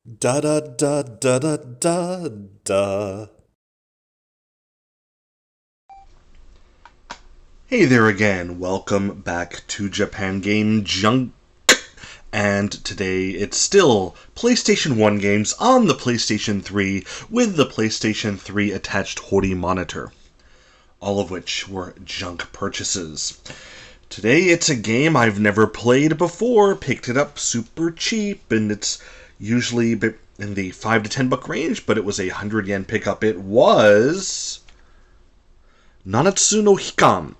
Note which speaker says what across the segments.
Speaker 1: Da da da da da da da. Hey there again, welcome back to Japan Game Junk. And today it's still PlayStation 1 games on the PlayStation 3 with the PlayStation 3 attached Hori monitor. All of which were junk purchases. Today it's a game I've never played before, picked it up super cheap, and it's usually in the 5 to 10 buck range, but it was a 100 yen pickup. It was Nanatsu no Hikan.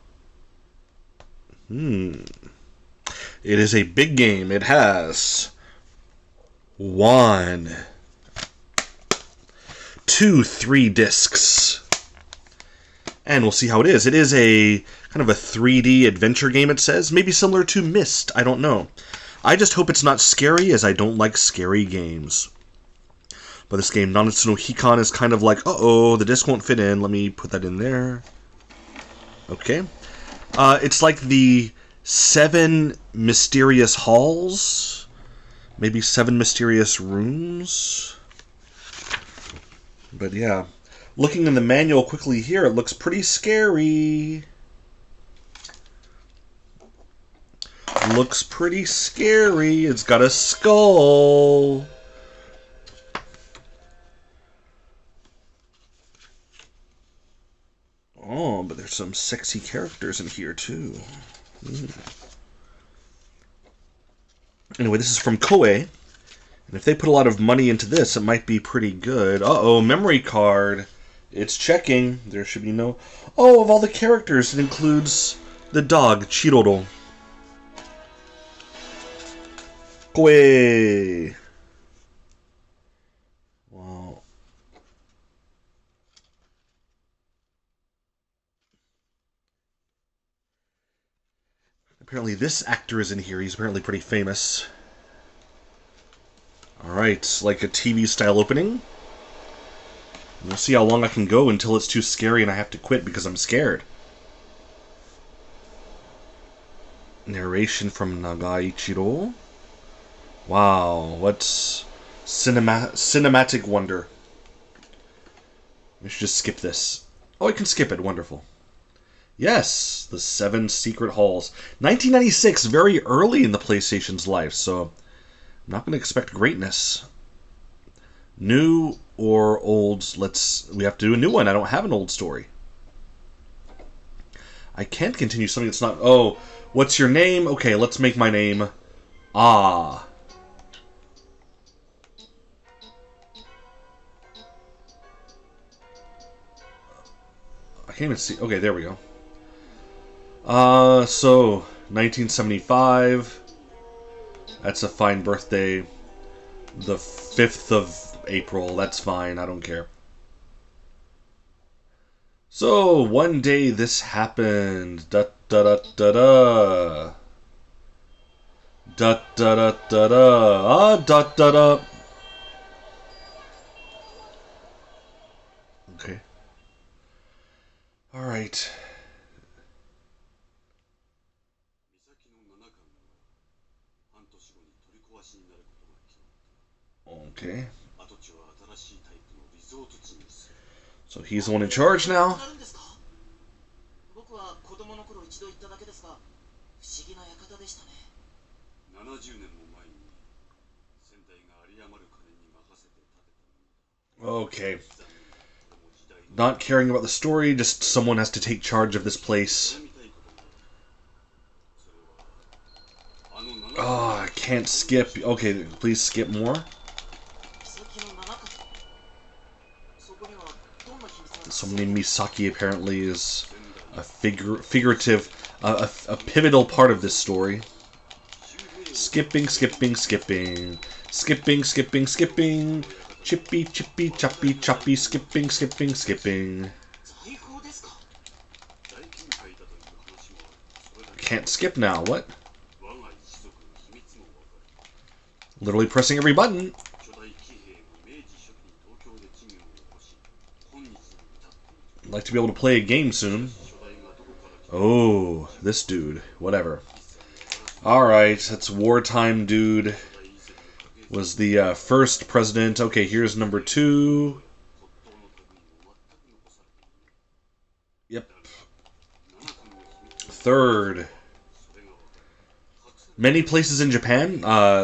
Speaker 1: It is a big game. It has 1, 2, 3 discs. And we'll see how it is. It is a kind of a 3D adventure game, it says. Maybe similar to Myst. I don't know. I just hope it's not scary, as I don't like scary games. But this game, Nanatsu no Hikan, is kind of like, uh-oh, the disc won't fit in. Let me put that in there. Okay. It's like the 7 mysterious halls. Maybe 7 mysterious rooms. But yeah. Looking in the manual quickly here, it looks pretty scary. Looks pretty scary. It's got a skull. Oh, but there's some sexy characters in here, too. Anyway, this is from Koei. And if they put a lot of money into this, it might be pretty good. Uh-oh, memory card. It's checking. There should be no... Oh, of all the characters, it includes the dog, Chiroro. Koei. Wow. Apparently this actor is in here. He's apparently pretty famous. Alright, like a TV-style opening. We'll see how long I can go until it's too scary and I have to quit because I'm scared. Narration from Nagaichiro. Wow, what's cinematic wonder. I should just skip this. Oh, I can skip it. Wonderful. Yes, the 7 secret halls. 1996, very early in the PlayStation's life, so I'm not going to expect greatness. New or old? We have to do a new one. I don't have an old story. I can't continue something that's not... Oh, what's your name? Okay, let's make my name... Ah. I can't even see... Okay, there we go. So, 1975. That's a fine birthday. The 5th of April. That's fine. I don't care. So, one day this happened. Da da da da da. Da da da da da. Ah, da da da. Okay. Alright. Okay. So he's the one in charge now. Okay. Not caring about the story, just someone has to take charge of this place. Oh, I can't skip. Okay, please skip more. Someone named Misaki apparently is a figurative, a pivotal part of this story. Skipping, skipping, skipping. Skipping, skipping, skipping. Chippy, chippy, choppy, choppy, skipping, skipping, skipping. Can't skip now, what? Literally pressing every button. I'd like to be able to play a game soon. Oh, this dude. Whatever. Alright, that's wartime dude. was the first president. Okay, here's number 2. Yep. 3rd. Many places in Japan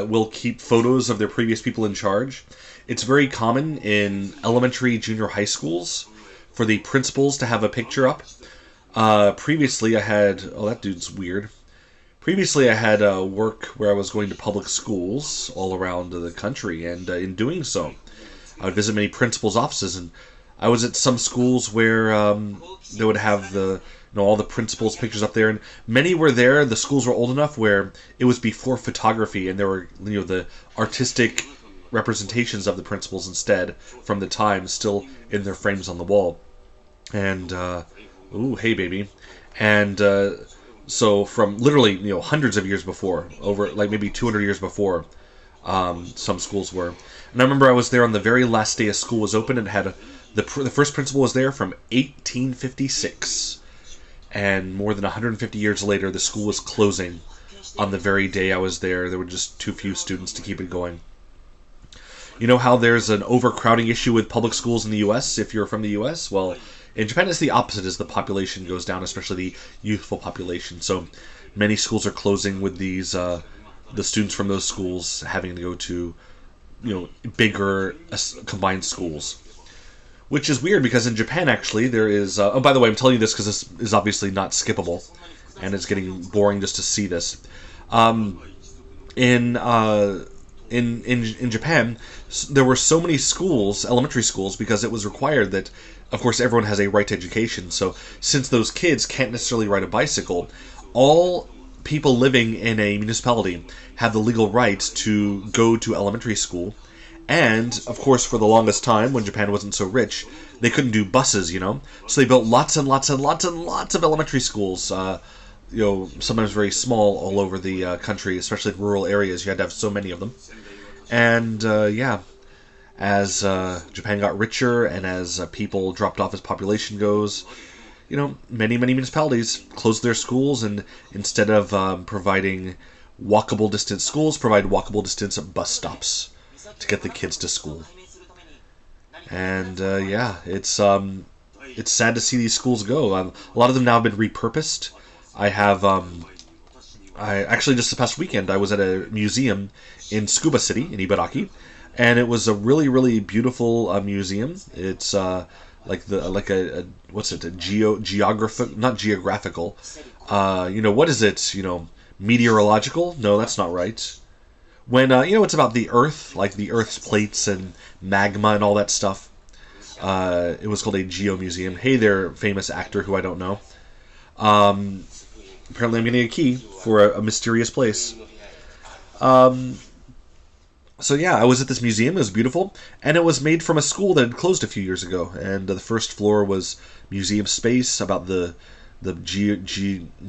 Speaker 1: will keep photos of their previous people in charge. It's very common in elementary, junior high schools for the principals to have a picture up. Previously, I had... Oh, that dude's weird. Previously, I had work where I was going to public schools all around the country, and in doing so, I would visit many principals' offices, and I was at some schools where they would have all the principals' pictures up there, and many were there. The schools were old enough where it was before photography, and there were the artistic representations of the principals instead from the time still in their frames on the wall. And ooh, hey baby, and so from literally hundreds of years before, over like maybe 200 years before, some schools were. And I remember I was there on the very last day a school was open, and had the first principal was there from 1856. And more than 150 years later, the school was closing on the very day I was there. There were just too few students to keep it going. You know how there's an overcrowding issue with public schools in the U.S. if you're from the U.S.? Well, in Japan it's the opposite as the population goes down, especially the youthful population. So many schools are closing with these the students from those schools having to go to bigger combined schools. Which is weird because in Japan, actually, there is... oh, by the way, I'm telling you this because this is obviously not skippable, and it's getting boring just to see this. In Japan, there were so many schools, elementary schools, because it was required that, of course, everyone has a right to education. So since those kids can't necessarily ride a bicycle, all people living in a municipality have the legal right to go to elementary school. And, of course, for the longest time, when Japan wasn't so rich, they couldn't do buses, So they built lots and lots and lots and lots of elementary schools, sometimes very small all over the country, especially in rural areas. You had to have so many of them. And, as Japan got richer and as people dropped off as population goes, many, many municipalities closed their schools, and instead of providing walkable distance schools, provide walkable distance bus stops to get the kids to school. And it's sad to see these schools go. A lot of them now have been repurposed. I actually just this past weekend I was at a museum in Tsukuba City in Ibaraki, and it was a really, really beautiful museum. It's geographical. What is it? Meteorological? No, that's not right. When, it's about the Earth, like the Earth's plates and magma and all that stuff. It was called a Geo-Museum. Hey there, famous actor who I don't know. Apparently I'm getting a key for a mysterious place. So yeah, I was at this museum. It was beautiful. And it was made from a school that had closed a few years ago. And the first floor was museum space about the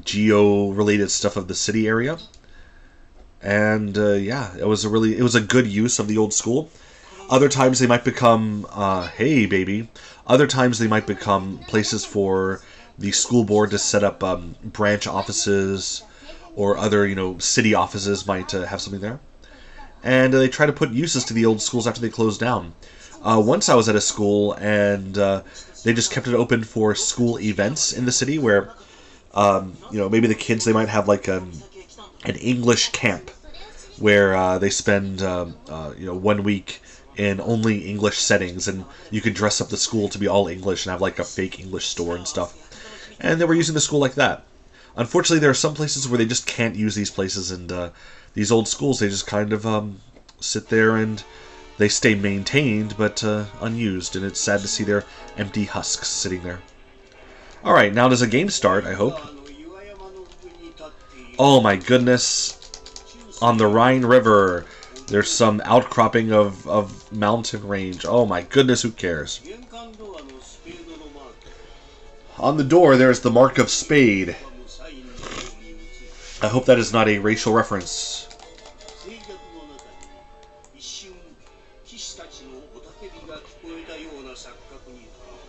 Speaker 1: geo-related stuff of the city area. And it was a good use of the old school. Other times they might become hey baby. Other times they might become places for the school board to set up branch offices, or other city offices might have something there. And they try to put uses to the old schools after they close down. Once I was at a school and they just kept it open for school events in the city where maybe the kids, they might have like an English camp where they spend 1 week in only English settings, and you could dress up the school to be all English and have like a fake English store and stuff. And they were using the school like that. Unfortunately, there are some places where they just can't use these places, and these old schools, they just kind of sit there and they stay maintained but unused, and it's sad to see their empty husks sitting there. Alright, now does a game start, I hope. Oh my goodness. On the Rhine River, there's some outcropping of mountain range. Oh my goodness, who cares? On the door, there's the mark of spade. I hope that is not a racial reference.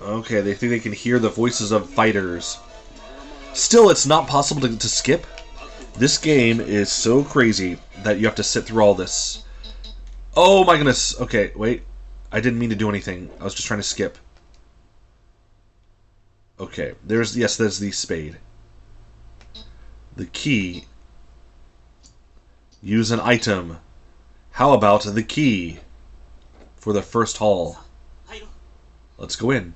Speaker 1: Okay, they think they can hear the voices of fighters. Still, it's not possible to skip. This game is so crazy that you have to sit through all this. Oh my goodness. Okay, wait. I didn't mean to do anything. I was just trying to skip. Okay, there's the spade. The key. Use an item. How about the key for the first hall? Let's go in.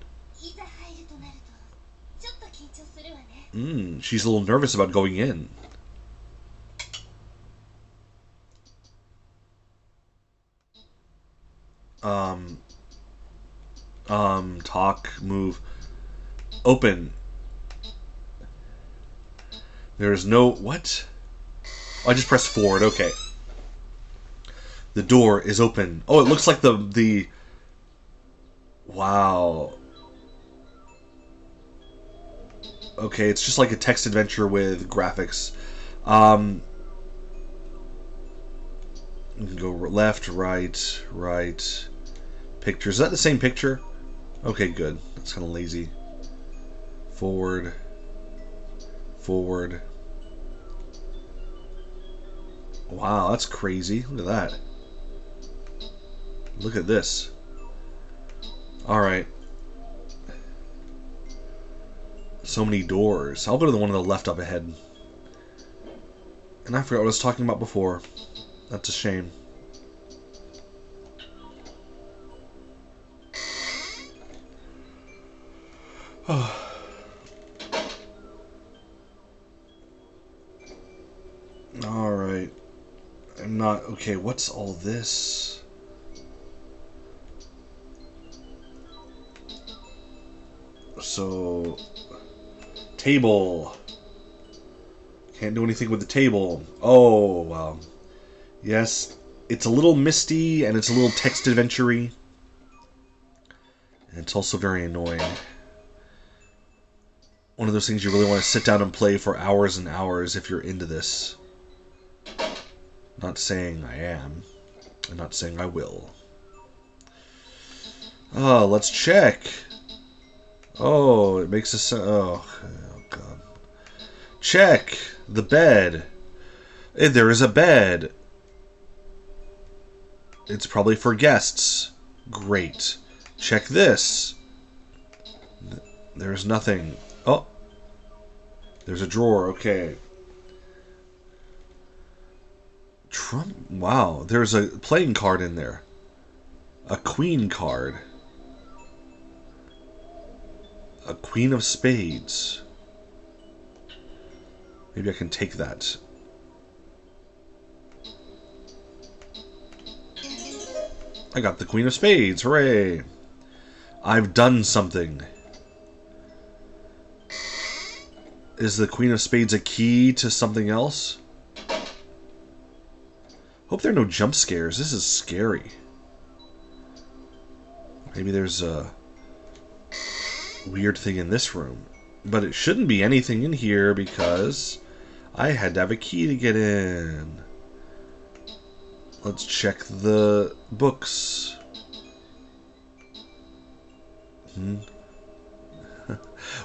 Speaker 1: She's a little nervous about going in. Talk, move, open. There's no, what? Oh, I just pressed forward, okay. The door is open. Oh, it looks like the wow. Okay, it's just like a text adventure with graphics. You can go left, right. Pictures. Is that the same picture? Okay, good. That's kind of lazy. Forward. Wow, that's crazy. Look at that. Look at this. Alright. So many doors. I'll go to the one on the left up ahead. And I forgot what I was talking about before. That's a shame. Alright. I'm not... Okay, what's all this? So... Table. Can't do anything with the table. Oh, wow. Yes, it's a little misty, and it's a little text adventure-y. And it's also very annoying. One of those things you really want to sit down and play for hours and hours if you're into this. Not saying I am. I'm not saying I will. Oh, let's check. Oh, it makes a sound. Oh, God. Check the bed. There is a bed. It's probably for guests. Great. Check this. There's nothing. Oh. There's a drawer. Okay. Trump. Wow. There's a playing card in there. A queen card. A queen of spades. Maybe I can take that. I got the Queen of Spades. Hooray! I've done something. Is the Queen of Spades a key to something else? Hope there are no jump scares. This is scary. Maybe there's a weird thing in this room. But it shouldn't be anything in here because I had to have a key to get in. Let's check the books.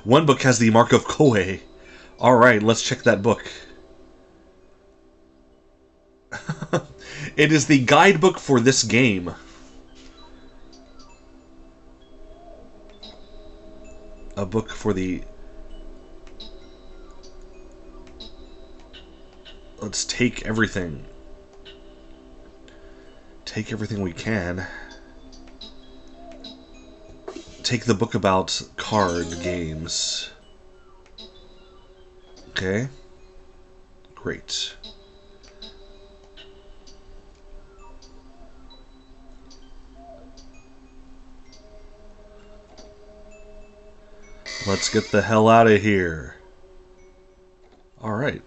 Speaker 1: One book has the mark of Koei. Alright, let's check that book. It is the guidebook for this game. A book for the... Let's take everything. Take everything we can. Take the book about card games. Okay. Great. Let's get the hell out of here. Alright.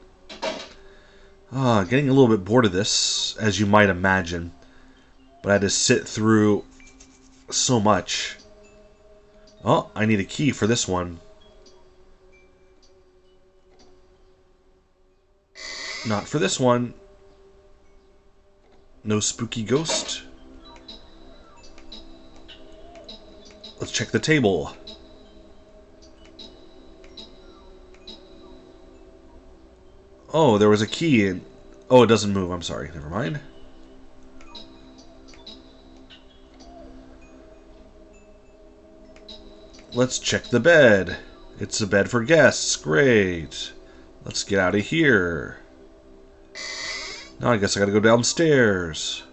Speaker 1: Getting a little bit bored of this, as you might imagine. But I had to sit through so much. Oh, I need a key for this one. Not for this one. No spooky ghost. Let's check the table. Oh, there was a key in... Oh, it doesn't move. I'm sorry. Never mind. Let's check the bed. It's a bed for guests. Great. Let's get out of here. Now I guess I gotta go downstairs.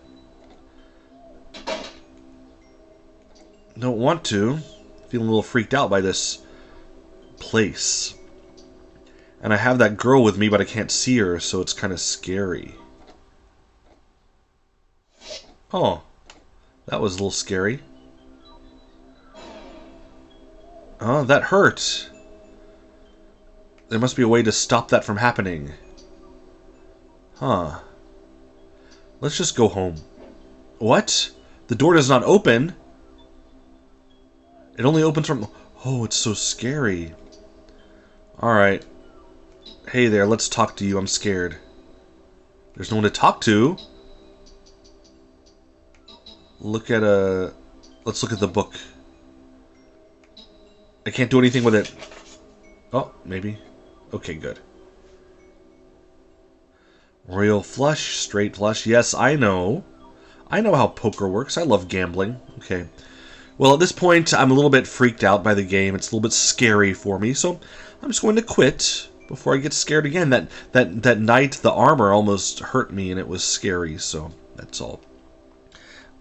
Speaker 1: Don't want to. Feeling a little freaked out by this place. And I have that girl with me, but I can't see her, so it's kind of scary. Oh, that was a little scary. Oh, that hurt. There must be a way to stop that from happening. Huh. Let's just go home. What? The door does not open? It only opens from... Oh, it's so scary. Alright. Hey there, let's talk to you. I'm scared. There's no one to talk to. Let's look at the book. I can't do anything with it. Oh, maybe. Okay, good. Royal flush, straight flush. Yes, I know. I know how poker works. I love gambling. Okay. Well, at this point, I'm a little bit freaked out by the game. It's a little bit scary for me, so I'm just going to quit before I get scared again. That night, the armor almost hurt me, and it was scary. So that's all.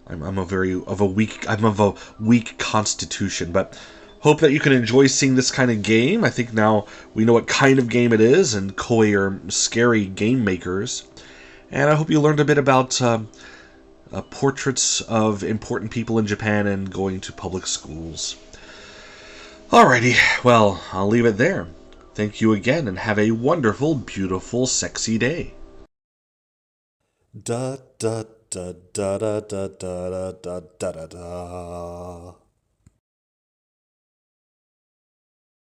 Speaker 1: I'm of a weak constitution, but hope that you can enjoy seeing this kind of game. I think now we know what kind of game it is, and Koei are scary game makers. And I hope you learned a bit about portraits of important people in Japan and going to public schools. Alrighty, well, I'll leave it there. Thank you again, and have a wonderful, beautiful, sexy day.
Speaker 2: Da da da da da da da da da da da.